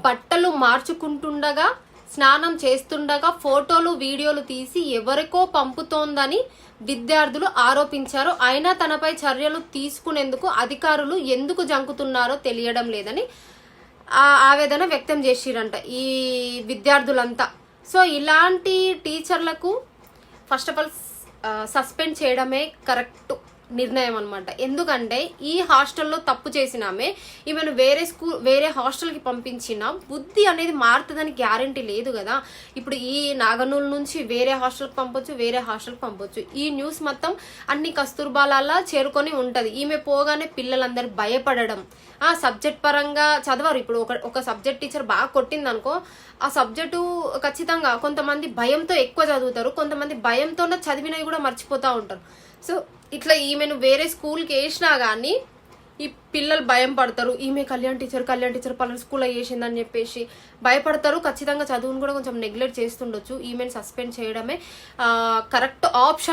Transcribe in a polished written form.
బట్టలు మార్చుకుంటుండగా స్నానం చేస్తుండగా ఫోటోలు వీడియోలు తీసి ఎవరికో పంపుతోందని విద్యార్థులు ఆరోపించారు. అయినా తనపై చర్యలు తీసుకునేందుకు అధికారులు ఎందుకు జంకుతున్నారో తెలియడం లేదని ఆవేదన వ్యక్తం చేసిరంట ఈ విద్యార్థులంతా. సో ఇలాంటి టీచర్లకు ఫస్ట్ ఆఫ్ ఆల్ సస్పెండ్ చేయడమే కరెక్ట్ నిర్ణయం అనమాట. ఎందుకంటే ఈ హాస్టల్లో తప్పు చేసినామే ఈమెను వేరే హాస్టల్కి పంపించిన బుద్ధి అనేది మారుతుందని గ్యారంటీ లేదు కదా. ఇప్పుడు ఈ నాగనూలు నుంచి వేరే హాస్టల్కి పంపొచ్చు, వేరే హాస్టల్కి పంపొచ్చు. ఈ న్యూస్ మొత్తం అన్ని కస్తూర్బాలలా చేరుకొని ఉంటది. ఈమె పోగానే పిల్లలందరూ భయపడడం, ఆ సబ్జెక్ట్ పరంగా చదవరు. ఇప్పుడు ఒక సబ్జెక్ట్ టీచర్ బాగా కొట్టింది అనుకో, ఆ సబ్జెక్టు ఖచ్చితంగా కొంతమంది భయంతో ఎక్కువ చదువుతారు, కొంతమంది భయంతోనే చదివినవి కూడా మర్చిపోతూ ఉంటారు. సో ఇట్లా ఈమెను వేరే స్కూల్కి వేసినా కానీ ఈ పిల్లలు భయం పడతారు. ఈమె కళ్యాణ్ టీచర్ పలానా స్కూల్లో వేసిందని చెప్పేసి భయపడతారు. ఖచ్చితంగా చదువును కూడా కొంచెం నెగ్లెక్ట్ చేస్తుండొచ్చు. ఈమెను సస్పెండ్ చేయడమే కరెక్ట్ ఆప్షన్.